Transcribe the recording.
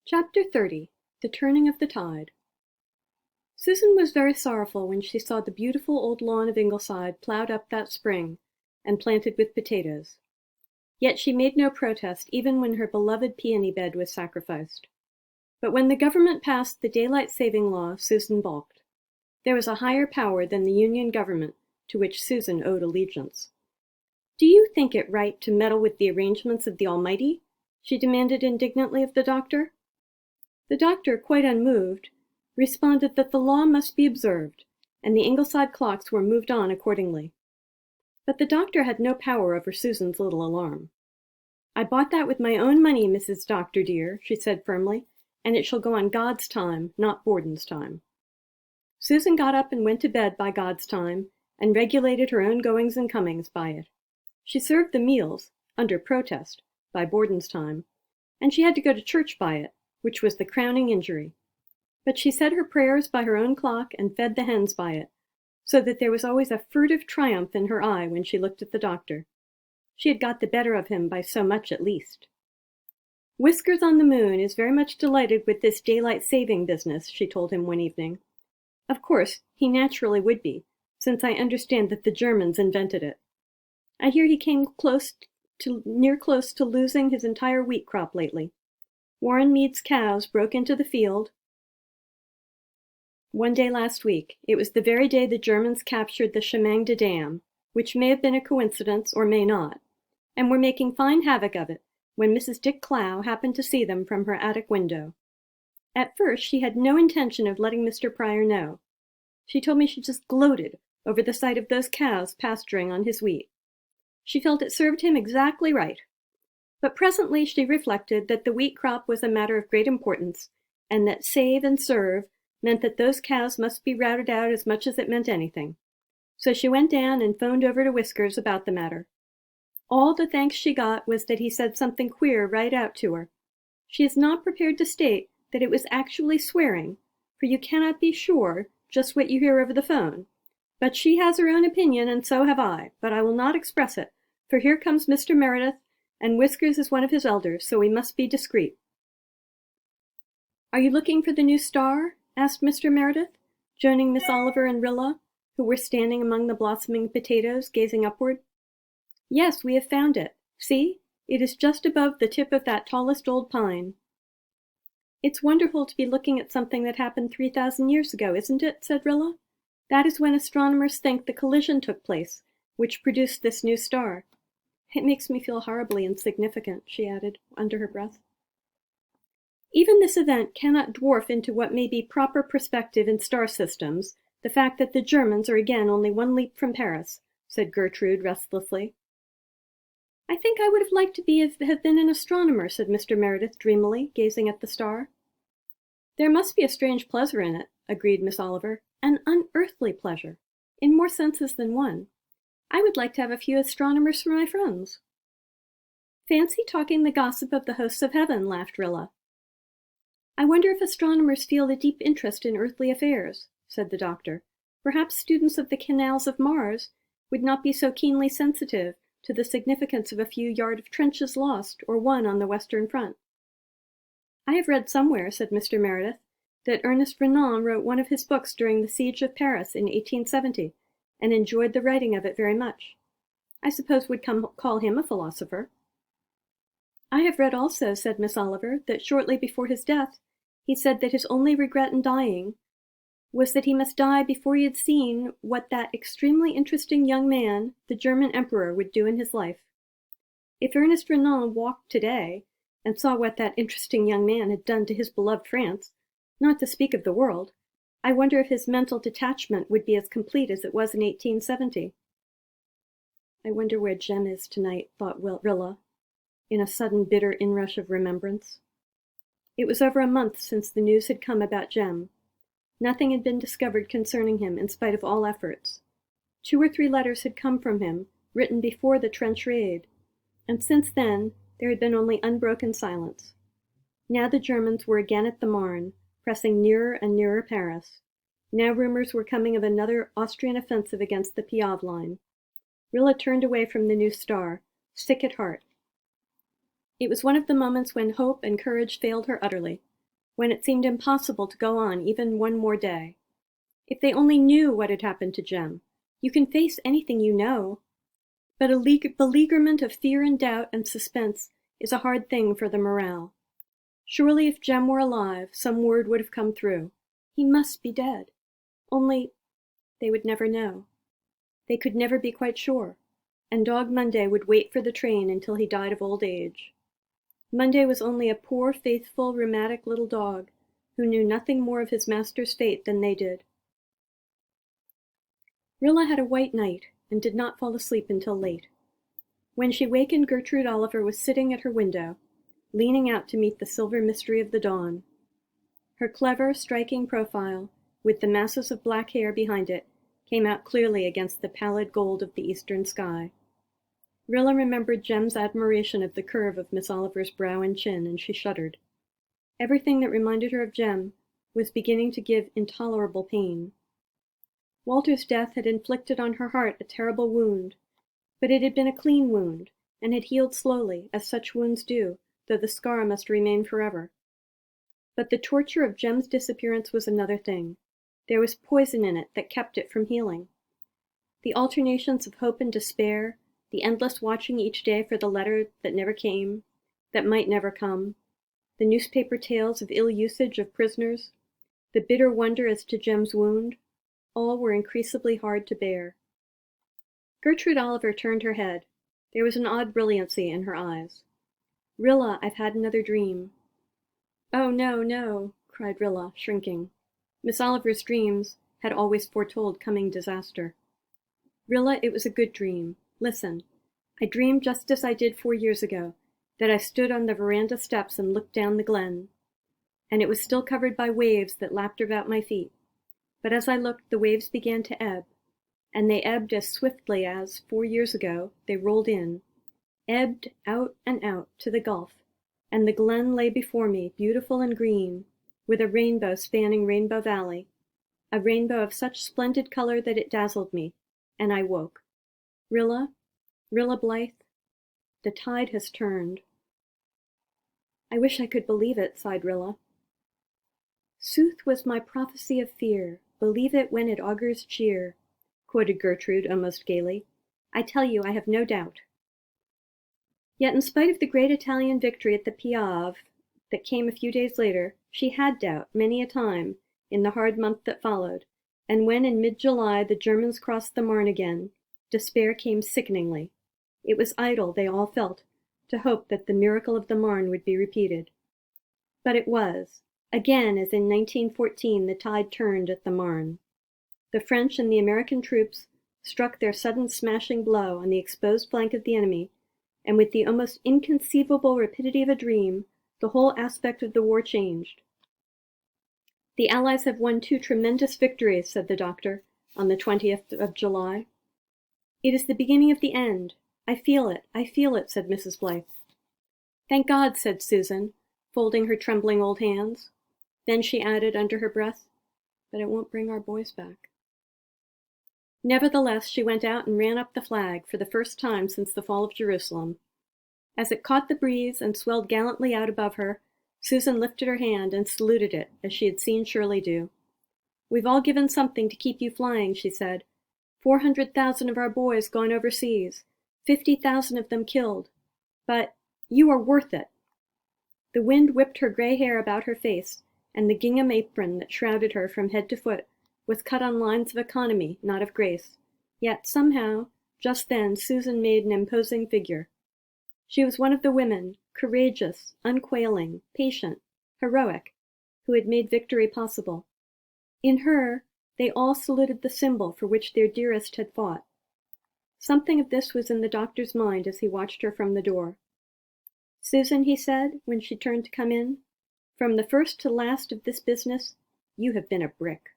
Chapter 30. The Turning of the Tide. Susan was very sorrowful when she saw the beautiful old lawn of Ingleside ploughed up that spring, and planted with potatoes. Yet she made no protest even when her beloved peony bed was sacrificed. But when the government passed the daylight saving law, Susan balked. There was a higher power than the Union government to which Susan owed allegiance. "Do you think it right to meddle with the arrangements of the Almighty?" she demanded indignantly of the doctor. The doctor, quite unmoved, responded that the law must be observed, and the Ingleside clocks were moved on accordingly. But the doctor had no power over Susan's little alarm. "I bought that with my own money, Mrs. Doctor dear," she said firmly, "and it shall go on God's time, not Borden's time." Susan got up and went to bed by God's time, and regulated her own goings and comings by it. She served the meals, under protest, by Borden's time, and she had to go to church by it, which was the crowning injury. But she said her prayers by her own clock and fed the hens by it, so that there was always a furtive triumph in her eye when she looked at the doctor. She had got the better of him by so much at least. "Whiskers-on-the-Moon is very much delighted with this daylight-saving business," she told him one evening. "Of course, he naturally would be, since I understand that the Germans invented it. I hear he came near close to losing his entire wheat crop lately. Warren Mead's cows broke into the field one day last week. It was the very day the Germans captured the Chemangde Dam, which may have been a coincidence or may not, and were making fine havoc of it when Mrs. Dick Clow happened to see them from her attic window. At first she had no intention of letting Mr. Pryor know. She told me she just gloated over the sight of those cows pasturing on his wheat. She felt it served him exactly right. But presently she reflected that the wheat crop was a matter of great importance, and that save and serve meant that those cows must be routed out as much as it meant anything. So she went down and phoned over to Whiskers about the matter. All the thanks she got was that he said something queer right out to her. She is not prepared to state that it was actually swearing, for you cannot be sure just what you hear over the phone. But she has her own opinion, and so have I, but I will not express it, for here comes Mr. Meredith, and Whiskers is one of his elders, so we must be discreet." "Are you looking for the new star?" asked Mr. Meredith, joining Miss Oliver and Rilla, who were standing among the blossoming potatoes, gazing upward. "Yes, we have found it. See, it is just above the tip of that tallest old pine." "It's wonderful to be looking at something that happened 3,000 years ago, isn't it?" said Rilla. "That is when astronomers think the collision took place, which produced this new star. It makes me feel horribly insignificant," she added, under her breath. "Even this event cannot dwarf into what may be proper perspective in star systems the fact that the Germans are again only one leap from Paris," said Gertrude restlessly. "I think I would have liked to have been an astronomer," said Mr. Meredith dreamily, gazing at the star. "There must be a strange pleasure in it," agreed Miss Oliver, "an unearthly pleasure, in more senses than one. I would like to have a few astronomers for my friends." "Fancy talking the gossip of the hosts of heaven," laughed Rilla. "I wonder if astronomers feel a deep interest in earthly affairs," said the doctor. "Perhaps students of the canals of Mars would not be so keenly sensitive to the significance of a few yards of trenches lost or won on the Western Front." "I have read somewhere," said Mr. Meredith, "that Ernest Renan wrote one of his books during the siege of Paris in 1870, and enjoyed the writing of it very much. I suppose we'd call him a philosopher." "I have read also," said Miss Oliver, "that shortly before his death he said that his only regret in dying was that he must die before he had seen what that extremely interesting young man, the German Emperor, would do in his life. If Ernest Renan walked today and saw what that interesting young man had done to his beloved France, not to speak of the world, I wonder if his mental detachment would be as complete as it was in 1870. "I wonder where Jem is tonight," thought Rilla, in a sudden bitter inrush of remembrance. It was over a month since the news had come about Jem. Nothing had been discovered concerning him in spite of all efforts. 2 or 3 letters had come from him, written before the trench raid, and since then there had been only unbroken silence. Now the Germans were again at the Marne, pressing nearer and nearer Paris. Now rumors were coming of another Austrian offensive against the Piave line. Rilla turned away from the new star, sick at heart. It was one of the moments when hope and courage failed her utterly. when it seemed impossible to go on even one more day. If they only knew what had happened to Jem. You can face anything you know. But a beleaguerment of fear and doubt and suspense is a hard thing for the morale. Surely if Jem were alive, some word would have come through. He must be dead. Only, they would never know. They could never be quite sure, and Dog Monday would wait for the train until he died of old age. Monday was only a poor, faithful, rheumatic little dog, who knew nothing more of his master's fate than they did. Rilla had a white night, and did not fall asleep until late. When she wakened, Gertrude Oliver was sitting at her window, leaning out to meet the silver mystery of the dawn. Her clever, striking profile, with the masses of black hair behind it, came out clearly against the pallid gold of the eastern sky. Rilla remembered Jem's admiration of the curve of Miss Oliver's brow and chin, and she shuddered. Everything that reminded her of Jem was beginning to give intolerable pain. Walter's death had inflicted on her heart a terrible wound, but it had been a clean wound, and had healed slowly, as such wounds do, though the scar must remain forever. But the torture of Jem's disappearance was another thing. There was poison in it that kept it from healing. The alternations of hope and despair, the endless watching each day for the letter that never came, that might never come, the newspaper tales of ill usage of prisoners, the bitter wonder as to Jem's wound, all were increasingly hard to bear. Gertrude Oliver turned her head. There was an odd brilliancy in her eyes. "Rilla, I've had another dream." "Oh, no, no," cried Rilla, shrinking. Miss Oliver's dreams had always foretold coming disaster. "Rilla, it was a good dream. Listen. I dreamed just as I did 4 years ago, that I stood on the veranda steps and looked down the glen, and it was still covered by waves that lapped about my feet. But as I looked, the waves began to ebb, and they ebbed as swiftly as, 4 years ago, they rolled in, ebbed out and out to the gulf, and the glen lay before me, beautiful and green, with a rainbow spanning Rainbow Valley, a rainbow of such splendid color that it dazzled me, and I woke. Rilla, Rilla Blythe, the tide has turned." "I wish I could believe it," sighed Rilla. "Sooth was my prophecy of fear, believe it when it augurs cheer," quoted Gertrude almost gaily. "I tell you, I have no doubt." Yet in spite of the great Italian victory at the Piave that came a few days later, she had doubt many a time in the hard month that followed, and when in mid-July the Germans crossed the Marne again, despair came sickeningly. It was idle, they all felt, to hope that the miracle of the Marne would be repeated. But it was. Again, as in 1914, the tide turned at the Marne. The French and the American troops struck their sudden smashing blow on the exposed flank of the enemy, and with the almost inconceivable rapidity of a dream, the whole aspect of the war changed. "The Allies have won 2 tremendous victories," said the doctor, on the 20th of July. "It is the beginning of the end. I feel it," said Mrs. Blythe. "Thank God," said Susan, folding her trembling old hands. Then she added under her breath, "But it won't bring our boys back." Nevertheless, she went out and ran up the flag for the first time since the fall of Jerusalem. As it caught the breeze and swelled gallantly out above her, Susan lifted her hand and saluted it as she had seen Shirley do. "We've all given something to keep you flying," she said. 400,000 of our boys gone overseas, 50,000 of them killed. But you are worth it." The wind whipped her gray hair about her face, and the gingham apron that shrouded her from head to foot was cut on lines of economy, not of grace. Yet somehow, just then, Susan made an imposing figure. She was one of the women, courageous, unquailing, patient, heroic, who had made victory possible. In her, they all saluted the symbol for which their dearest had fought. Something of this was in the doctor's mind as he watched her from the door. "Susan," he said, when she turned to come in, "from the first to last of this business, you have been a brick."